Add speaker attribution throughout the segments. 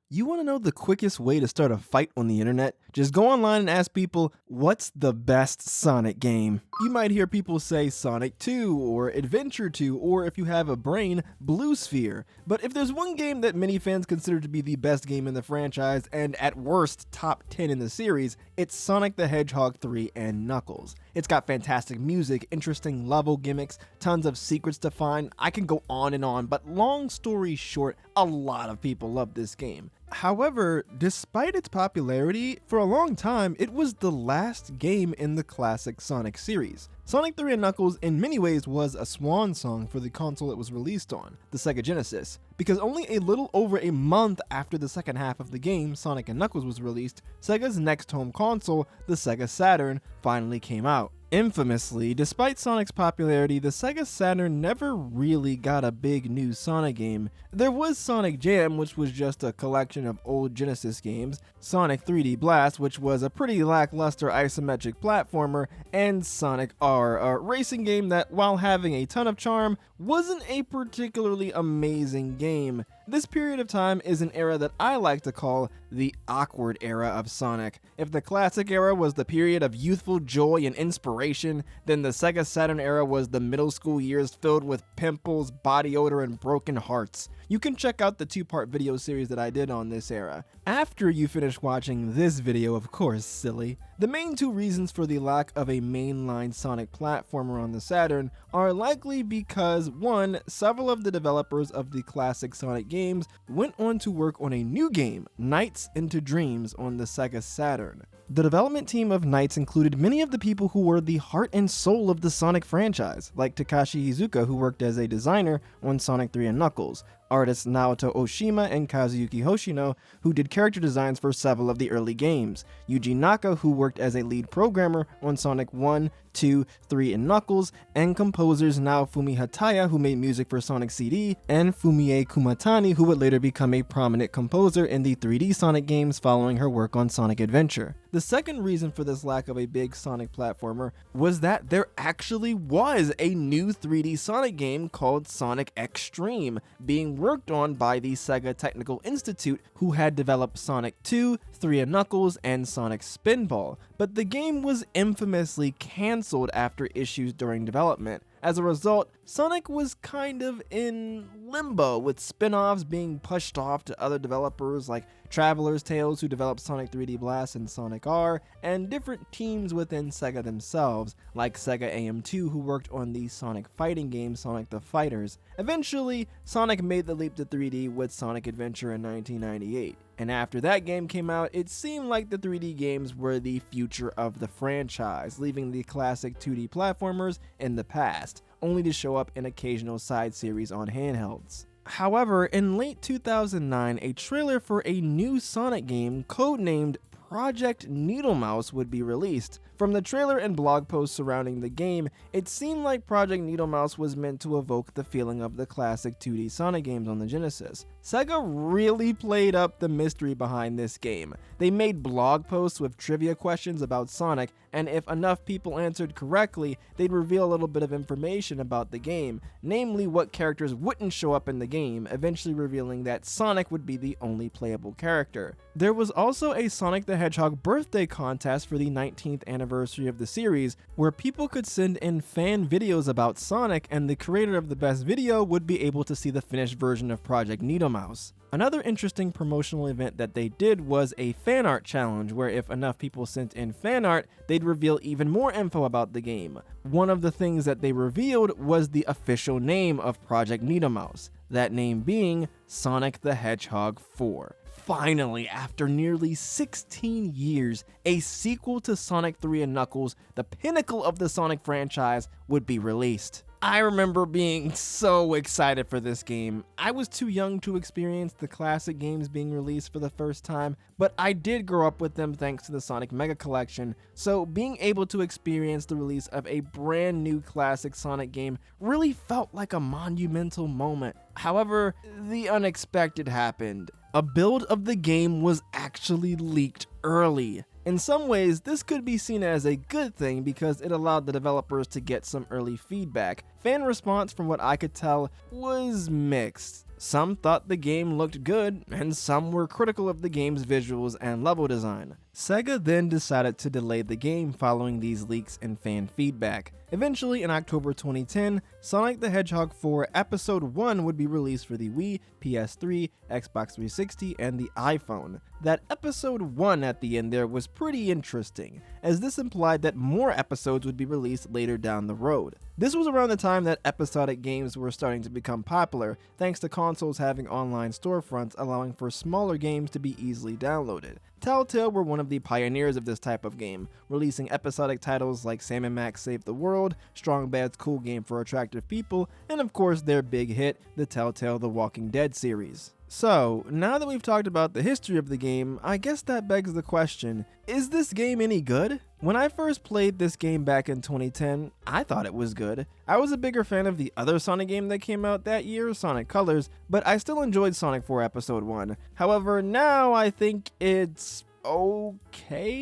Speaker 1: You want to know the quickest way to start a fight on the internet? Just go online and ask people, what's the best Sonic game? You might hear people say Sonic 2 or Adventure 2, or if you have a brain, Blue Sphere. But if there's one game that many fans consider to be the best game in the franchise, and at worst top 10 in the series, it's Sonic the Hedgehog 3 and Knuckles. It's got fantastic music, interesting level gimmicks, tons of secrets to find. I can go on, but long story short, a lot of people love this game. However, despite its popularity, for a long time, it was the last game in the classic Sonic series. Sonic 3 and Knuckles in many ways was a swan song for the console it was released on, the Sega Genesis, because only a little over a month after the second half of the game, Sonic and Knuckles, was released, Sega's next home console, the Sega Saturn, finally came out. Infamously, despite Sonic's popularity, the Sega Saturn never really got a big new Sonic game. There was Sonic Jam, which was just a collection of old Genesis games, Sonic 3D Blast, which was a pretty lackluster isometric platformer, and Sonic R, a racing game that, while having a ton of charm, wasn't a particularly amazing game. This period of time is an era that I like to call the awkward era of Sonic. If the classic era was the period of youthful joy and inspiration, then the Sega Saturn era was the middle school years filled with pimples, body odor, and broken hearts. You can check out the two-part video series that I did on this era. After you finish watching this video, of course, silly. The main two reasons for the lack of a mainline Sonic platformer on the Saturn are likely because, one, several of the developers of the classic Sonic games went on to work on a new game, Nights into Dreams, on the Sega Saturn. The development team of Nights included many of the people who were the heart and soul of the Sonic franchise, like Takashi Iizuka, who worked as a designer on Sonic 3 and Knuckles, artists Naoto Oshima and Kazuyuki Hoshino, who did character designs for several of the early games, Yuji Naka, who worked as a lead programmer on Sonic 1, 2, 3, and Knuckles, and composers Naofumi Hataya, who made music for Sonic CD, and Fumie Kumatani, who would later become a prominent composer in the 3D Sonic games following her work on Sonic Adventure. The second reason for this lack of a big Sonic platformer was that there actually was a new 3D Sonic game called Sonic X-treme, being worked on by the Sega Technical Institute, who had developed Sonic 2, 3 and Knuckles, and Sonic Spinball, but the game was infamously cancelled after issues during development. As a result, Sonic was kind of in limbo, with spin-offs being pushed off to other developers like Traveler's Tales, who developed Sonic 3D Blast and Sonic R, and different teams within Sega themselves, like Sega AM2, who worked on the Sonic fighting game Sonic the Fighters. Eventually, Sonic made the leap to 3D with Sonic Adventure in 1998. And after that game came out, it seemed like the 3D games were the future of the franchise, leaving the classic 2D platformers in the past, only to show up in occasional side series on handhelds. However, in late 2009, a trailer for a new Sonic game codenamed Project Needlemouse would be released. From the trailer and blog posts surrounding the game, it seemed like Project Needlemouse was meant to evoke the feeling of the classic 2D Sonic games on the Genesis. Sega really played up the mystery behind this game. They made blog posts with trivia questions about Sonic, and if enough people answered correctly, they'd reveal a little bit of information about the game, namely what characters wouldn't show up in the game, eventually revealing that Sonic would be the only playable character. There was also a Sonic the Hedgehog birthday contest for the 19th anniversary of the series, where people could send in fan videos about Sonic, and the creator of the best video would be able to see the finished version of Project Needlemouse. Another interesting promotional event that they did was a fan art challenge, where if enough people sent in fan art, they'd reveal even more info about the game. One of the things that they revealed was the official name of Project Needlemouse, that name being Sonic the Hedgehog 4. Finally, after nearly 16 years, a sequel to Sonic 3 and Knuckles, the pinnacle of the Sonic franchise, would be released. I remember being so excited for this game. I was too young to experience the classic games being released for the first time, but I did grow up with them thanks to the Sonic Mega Collection, so being able to experience the release of a brand new classic Sonic game really felt like a monumental moment. However, the unexpected happened. A build of the game was actually leaked early. In some ways, this could be seen as a good thing because it allowed the developers to get some early feedback. fan response, from what I could tell, was mixed. Some thought the game looked good, and some were critical of the game's visuals and level design. Sega then decided to delay the game following these leaks and fan feedback. Eventually, in October 2010, Sonic the Hedgehog 4 Episode 1 would be released for the Wii, PS3, Xbox 360, and the iPhone. That Episode 1 at the end there was pretty interesting, as this implied that more episodes would be released later down the road. This was around the time that episodic games were starting to become popular, thanks to consoles having online storefronts allowing for smaller games to be easily downloaded. Telltale were one of the pioneers of this type of game, releasing episodic titles like Sam & Max Save the World, Strong Bad's Cool Game for Attractive People, and of course their big hit, the Telltale The Walking Dead series. So, now that we've talked about the history of the game, I guess that begs the question, is this game any good? When I first played this game back in 2010, I thought it was good. I was a bigger fan of the other Sonic game that came out that year, Sonic Colors, but I still enjoyed Sonic 4 Episode 1. However, now I think it's okay-ish?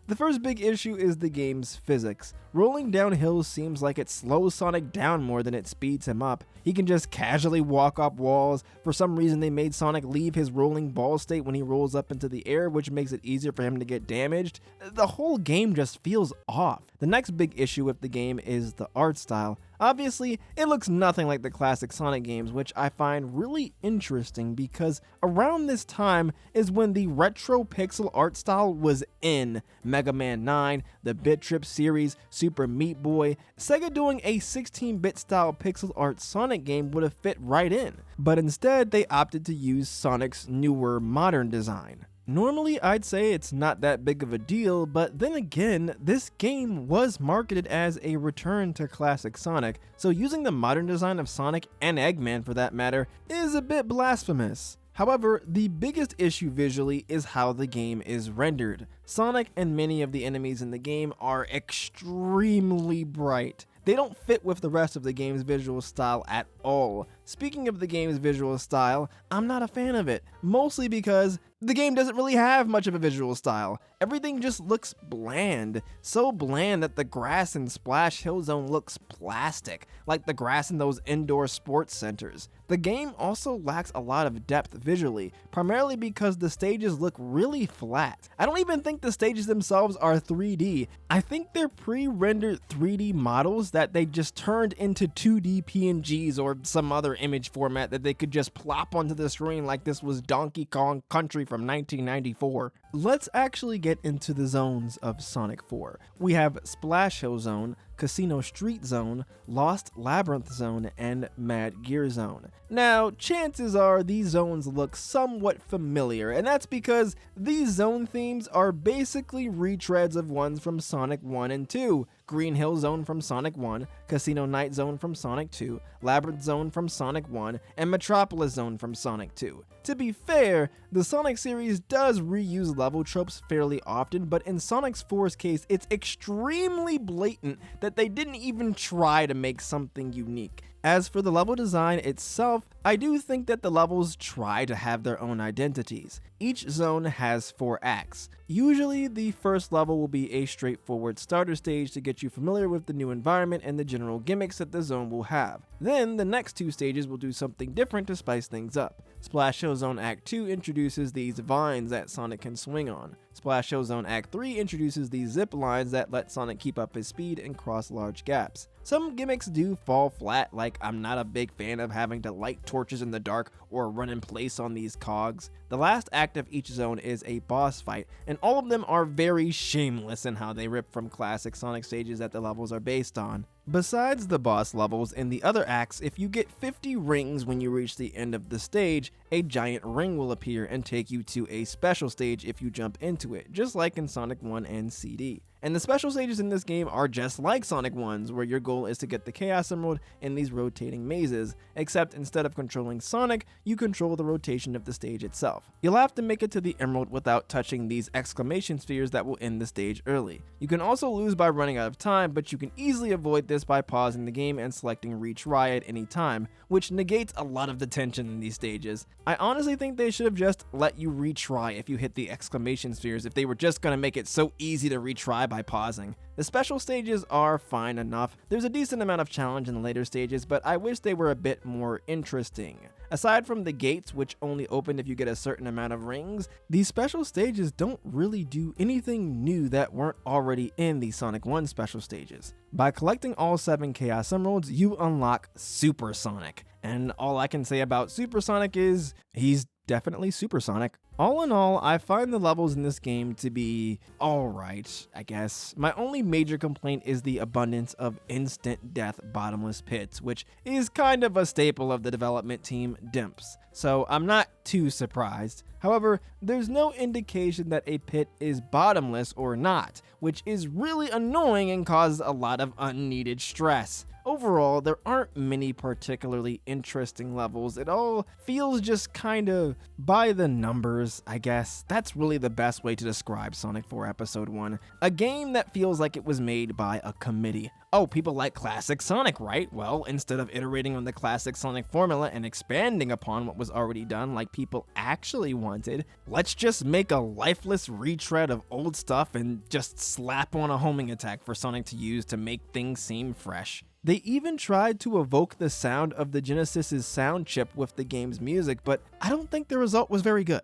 Speaker 1: The first big issue is the game's physics. Rolling down hills seems like it slows Sonic down more than it speeds him up. He can just casually walk up walls. For some reason they made Sonic leave his rolling ball state when he rolls up into the air, which makes it easier for him to get damaged. The whole game just feels off. The next big issue with the game is the art style. Obviously, it looks nothing like the classic Sonic games, which I find really interesting because around this time is when the retro pixel art style was in. Mega Man 9, the Bit Trip series, Super Meat Boy. Sega doing a 16-bit style pixel art Sonic game would have fit right in, but instead they opted to use Sonic's newer modern design. Normally, I'd say it's not that big of a deal, but then again, this game was marketed as a return to classic Sonic, so using the modern design of Sonic, and Eggman for that matter, is a bit blasphemous. However, the biggest issue visually is how the game is rendered. Sonic and many of the enemies in the game are extremely bright. They don't fit with the rest of the game's visual style at all. Speaking of the game's visual style, I'm not a fan of it, mostly because the game doesn't really have much of a visual style. Everything just looks bland. So bland that the grass in Splash Hill Zone looks plastic, like the grass in those indoor sports centers. The game also lacks a lot of depth visually, primarily because the stages look really flat. I don't even think the stages themselves are 3D. I think they're pre-rendered 3D models that they just turned into 2D PNGs or some other image format that they could just plop onto the screen like this was Donkey Kong Country from 1994. Let's actually get into the zones of Sonic 4. We have Splash Hill Zone, Casino Street Zone, Lost Labyrinth Zone, and Mad Gear Zone. Now, chances are these zones look somewhat familiar, and that's because these zone themes are basically retreads of ones from Sonic 1 and 2. Green Hill Zone from Sonic 1, Casino Night Zone from Sonic 2, Labyrinth Zone from Sonic 1, and Metropolis Zone from Sonic 2. To be fair, the Sonic series does reuse level tropes fairly often, but in Sonic 4's case, it's extremely blatant that they didn't even try to make something unique. As for the level design itself, I do think that the levels try to have their own identities. Each zone has 4 acts. Usually, the first level will be a straightforward starter stage to get you familiar with the new environment and the general gimmicks that the zone will have. Then, the next 2 stages will do something different to spice things up. Splash Hill Zone Act 2 introduces these vines that Sonic can swing on. Splash Hill Zone Act 3 introduces these zip lines that let Sonic keep up his speed and cross large gaps. Some gimmicks do fall flat, like I'm not a big fan of having to light torches in the dark or run in place on these cogs. The last act of each zone is a boss fight, and all of them are very shameless in how they rip from classic Sonic stages that the levels are based on. Besides the boss levels, in the other acts, if you get 50 rings when you reach the end of the stage, a giant ring will appear and take you to a special stage if you jump into it, just like in Sonic 1 and CD. And the special stages in this game are just like Sonic 1's, where your goal is to get the Chaos Emerald in these rotating mazes, except instead of controlling Sonic, you control the rotation of the stage itself. You'll have to make it to the Emerald without touching these exclamation spheres that will end the stage early. You can also lose by running out of time, but you can easily avoid this by pausing the game and selecting Retry at any time, which negates a lot of the tension in these stages. I honestly think they should have just let you retry if you hit the exclamation spheres if they were just gonna make it so easy to retry by pausing. The special stages are fine enough. There's a decent amount of challenge in the later stages, but I wish they were a bit more interesting. Aside from the gates, which only open if you get a certain amount of rings, these special stages don't really do anything new that weren't already in the Sonic 1 special stages. By collecting all 7 Chaos Emeralds, you unlock Super Sonic. And all I can say about Super Sonic is, he's definitely supersonic. All in all, I find the levels in this game to be alright, I guess. My only major complaint is the abundance of instant death bottomless pits, which is kind of a staple of the development team Dimps, so I'm not too surprised. However, there's no indication that a pit is bottomless or not, which is really annoying and causes a lot of unneeded stress. Overall, there aren't many particularly interesting levels. It all feels just kind of by the numbers, I guess. That's really the best way to describe Sonic 4 Episode 1. A game that feels like it was made by a committee. Oh, people like classic Sonic, right? Well, instead of iterating on the classic Sonic formula and expanding upon what was already done like people actually wanted, let's just make a lifeless retread of old stuff and just slap on a homing attack for Sonic to use to make things seem fresh. They even tried to evoke the sound of the Genesis's sound chip with the game's music, but I don't think the result was very good.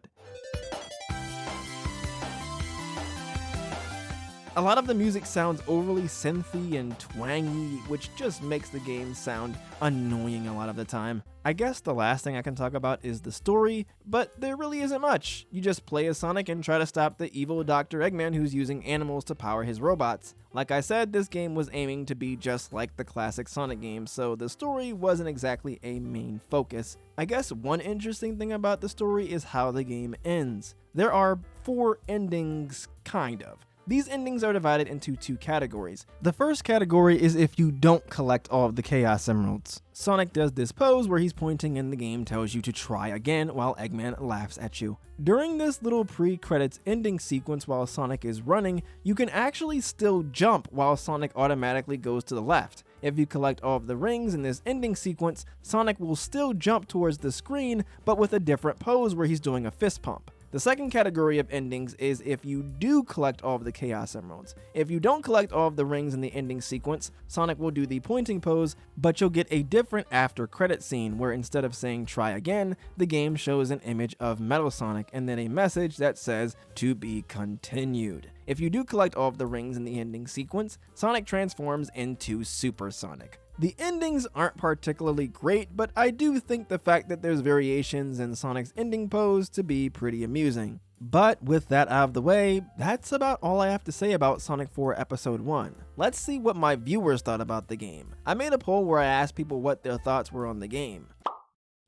Speaker 1: A lot of the music sounds overly synthy and twangy, which just makes the game sound annoying a lot of the time. I guess the last thing I can talk about is the story, but there really isn't much. You just play as Sonic and try to stop the evil Dr. Eggman who's using animals to power his robots. Like I said, this game was aiming to be just like the classic Sonic games, so the story wasn't exactly a main focus. I guess one interesting thing about the story is how the game ends. There are 4 endings, kind of. These endings are divided into 2 categories. The first category is if you don't collect all of the Chaos Emeralds. Sonic does this pose where he's pointing and the game tells you to try again while Eggman laughs at you. During this little pre-credits ending sequence while Sonic is running, you can actually still jump while Sonic automatically goes to the left. If you collect all of the rings in this ending sequence, Sonic will still jump towards the screen, but with a different pose where he's doing a fist pump. The second category of endings is if you do collect all of the Chaos Emeralds. If you don't collect all of the rings in the ending sequence, Sonic will do the pointing pose, but you'll get a different after credit scene where instead of saying try again, the game shows an image of Metal Sonic and then a message that says to be continued. If you do collect all of the rings in the ending sequence, Sonic transforms into Super Sonic. The endings aren't particularly great, but I do think the fact that there's variations in Sonic's ending pose to be pretty amusing. But with that out of the way, that's about all I have to say about Sonic 4 Episode 1. Let's see what my viewers thought about the game. I made a poll where I asked people what their thoughts were on the game.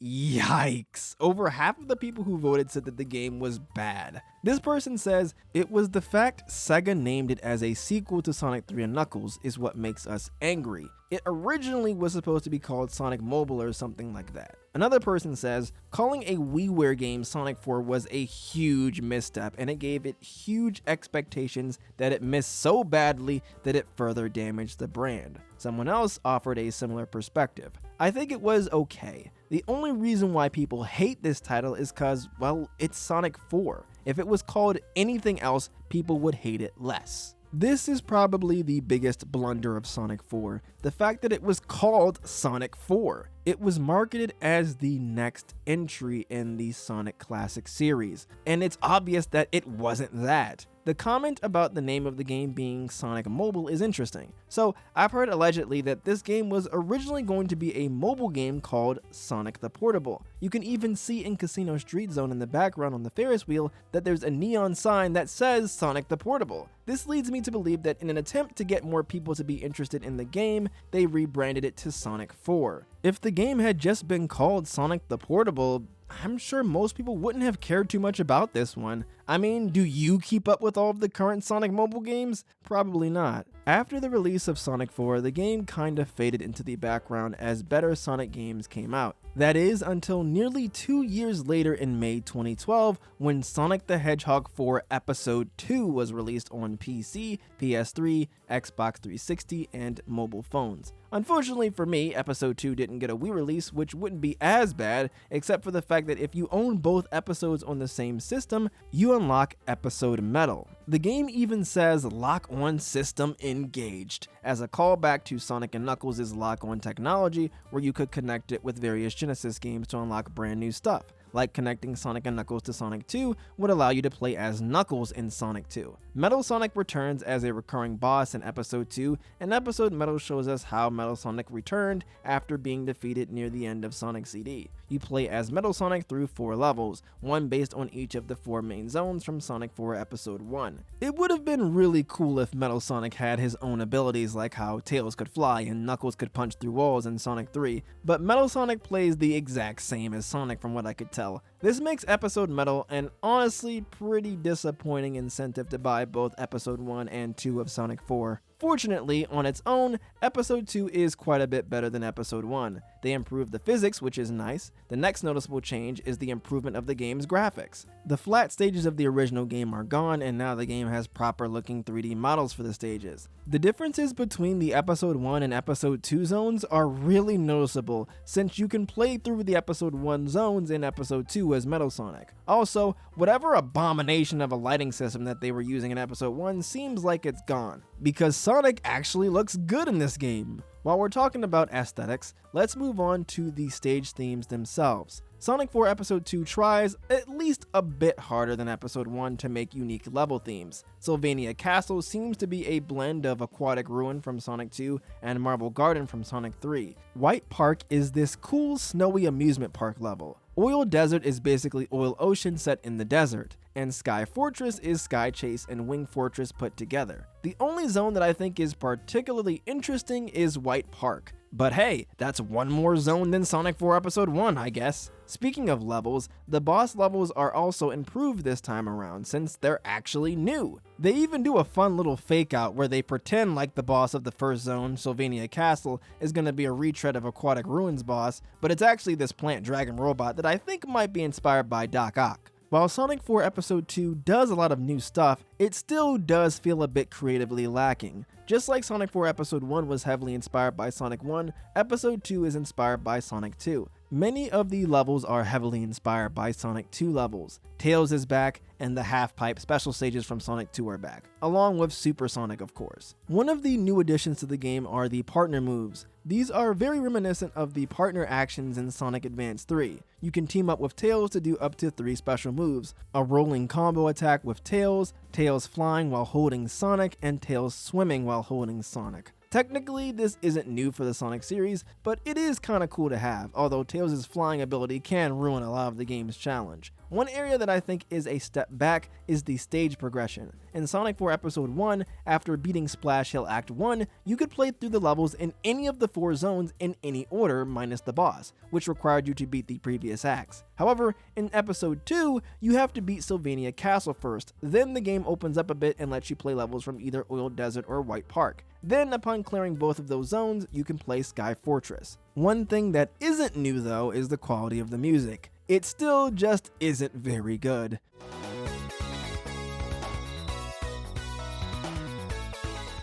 Speaker 1: Yikes! Over half of the people who voted said that the game was bad. This person says, it was the fact Sega named it as a sequel to Sonic 3 and Knuckles is what makes us angry. It originally was supposed to be called Sonic Mobile or something like that. Another person says, calling a WiiWare game Sonic 4 was a huge misstep and it gave it huge expectations that it missed so badly that it further damaged the brand. Someone else offered a similar perspective. I think it was okay. The only reason why people hate this title is cause, well, it's Sonic 4. If it was called anything else, people would hate it less. This is probably the biggest blunder of Sonic 4, the fact that it was called Sonic 4. It was marketed as the next entry in the Sonic Classic series, and it's obvious that it wasn't that. The comment about the name of the game being Sonic Mobile is interesting. So, I've heard allegedly that this game was originally going to be a mobile game called Sonic the Portable. You can even see in Casino Street Zone in the background on the Ferris wheel that there's a neon sign that says Sonic the Portable. This leads me to believe that in an attempt to get more people to be interested in the game, they rebranded it to Sonic 4. If the game had just been called Sonic the Portable, I'm sure most people wouldn't have cared too much about this one. I mean, do you keep up with all of the current Sonic mobile games? Probably not. After the release of Sonic 4, the game kinda faded into the background as better Sonic games came out. That is, until nearly 2 years later in May 2012, when Sonic the Hedgehog 4 Episode 2 was released on PC, PS3, Xbox 360, and mobile phones. Unfortunately for me, Episode 2 didn't get a Wii release, which wouldn't be as bad, except for the fact that if you own both episodes on the same system, you unlock Episode Metal. The game even says lock-on system engaged, as a callback to Sonic & Knuckles' lock-on technology where you could connect it with various Genesis games to unlock brand new stuff. Like connecting Sonic & Knuckles to Sonic 2 would allow you to play as Knuckles in Sonic 2. Metal Sonic returns as a recurring boss in Episode 2, and Episode Metal shows us how Metal Sonic returned after being defeated near the end of Sonic CD. You play as Metal Sonic through 4 levels, one based on each of the 4 main zones from Sonic 4 Episode 1. It would have been really cool if Metal Sonic had his own abilities like how Tails could fly and Knuckles could punch through walls in Sonic 3, but Metal Sonic plays the exact same as Sonic from what I could tell. This makes Episode Metal an honestly pretty disappointing incentive to buy both Episode 1 and 2 of Sonic 4. Fortunately, on its own, Episode 2 is quite a bit better than Episode 1. They improved the physics, which is nice. The next noticeable change is the improvement of the game's graphics. The flat stages of the original game are gone, and now the game has proper looking 3D models for the stages. The differences between the Episode 1 and Episode 2 zones are really noticeable, since you can play through the Episode 1 zones in Episode 2 as Metal Sonic. Also, whatever abomination of a lighting system that they were using in Episode 1 seems like it's gone, because Sonic actually looks good in this game. While we're talking about aesthetics, let's move on to the stage themes themselves. Sonic 4 Episode 2 tries at least a bit harder than Episode 1 to make unique level themes. Sylvania Castle seems to be a blend of Aquatic Ruin from Sonic 2 and Marble Garden from Sonic 3. White Park is this cool snowy amusement park level. Oil Desert is basically Oil Ocean set in the desert, and Sky Fortress is Sky Chase and Wing Fortress put together. The only zone that I think is particularly interesting is White Park. But hey, that's one more zone than Sonic 4 Episode 1, I guess. Speaking of levels, the boss levels are also improved this time around since they're actually new. They even do a fun little fake out where they pretend like the boss of the first zone, Sylvania Castle, is going to be a retread of Aquatic Ruins boss, but it's actually this plant dragon robot that I think might be inspired by Doc Ock. While Sonic 4 Episode 2 does a lot of new stuff, it still does feel a bit creatively lacking. Just like Sonic 4 Episode 1 was heavily inspired by Sonic 1, Episode 2 is inspired by Sonic 2. Many of the levels are heavily inspired by Sonic 2 levels. Tails is back, and the half-pipe special stages from Sonic 2 are back, along with Super Sonic of course. One of the new additions to the game are the partner moves. These are very reminiscent of the partner actions in Sonic Advance 3. You can team up with Tails to do up to 3 special moves: a rolling combo attack with Tails, Tails flying while holding Sonic, and Tails swimming while holding Sonic. Technically, this isn't new for the Sonic series, but it is kinda cool to have, although Tails' flying ability can ruin a lot of the game's challenge. One area that I think is a step back is the stage progression. In Sonic 4 Episode 1, after beating Splash Hill Act 1, you could play through the levels in any of the 4 zones in any order minus the boss, which required you to beat the previous acts. However, in Episode 2, you have to beat Sylvania Castle first, then the game opens up a bit and lets you play levels from either Oil Desert or White Park. Then, upon clearing both of those zones, you can play Sky Fortress. One thing that isn't new though is the quality of the music. It still just isn't very good.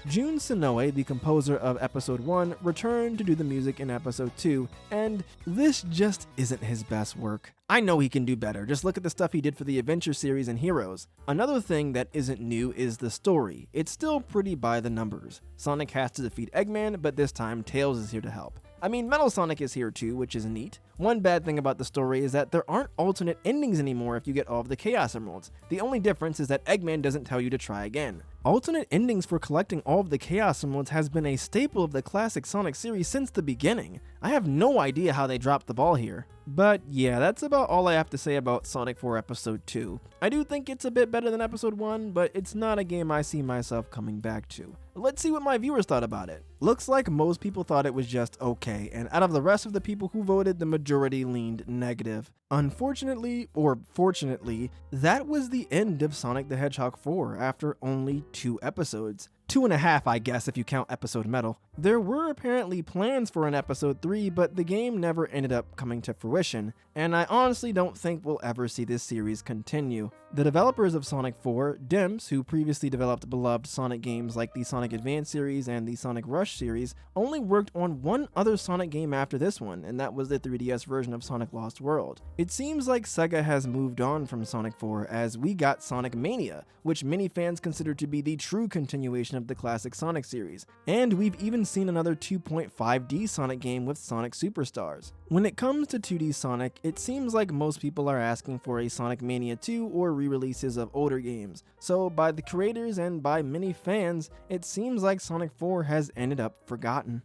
Speaker 1: Jun Senoue, the composer of Episode 1, returned to do the music in Episode 2, and this just isn't his best work. I know he can do better, just look at the stuff he did for the Adventure series and Heroes. Another thing that isn't new is the story. It's still pretty by the numbers. Sonic has to defeat Eggman, but this time Tails is here to help. I mean, Metal Sonic is here too, which is neat. One bad thing about the story is that there aren't alternate endings anymore if you get all of the Chaos Emeralds. The only difference is that Eggman doesn't tell you to try again. Alternate endings for collecting all of the Chaos Emeralds has been a staple of the classic Sonic series since the beginning. I have no idea how they dropped the ball here. But yeah, that's about all I have to say about Sonic 4 Episode 2. I do think it's a bit better than Episode 1, but it's not a game I see myself coming back to. Let's see what my viewers thought about it. Looks like most people thought it was just okay, and out of the rest of the people who voted, the majority leaned negative. Unfortunately, or fortunately, that was the end of Sonic the Hedgehog 4 after only 2 episodes. 2.5, I guess, if you count Episode Metal. There were apparently plans for an Episode 3, but the game never ended up coming to fruition, and I honestly don't think we'll ever see this series continue. The developers of Sonic 4, Dimps, who previously developed beloved Sonic games like the Sonic Advance series and the Sonic Rush series, only worked on one other Sonic game after this one, and that was the 3DS version of Sonic Lost World. It seems like Sega has moved on from Sonic 4 as we got Sonic Mania, which many fans consider to be the true continuation of the classic Sonic series, and we've even seen another 2.5D Sonic game with Sonic Superstars. When it comes to 2D Sonic, it seems like most people are asking for a Sonic Mania 2 or re-releases of older games, so by the creators and by many fans, it seems like Sonic 4 has ended up forgotten.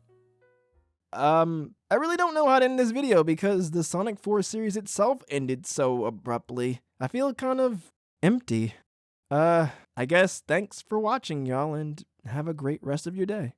Speaker 1: I really don't know how to end this video because the Sonic 4 series itself ended so abruptly. I feel kind of empty. I guess thanks for watching, y'all, and have a great rest of your day.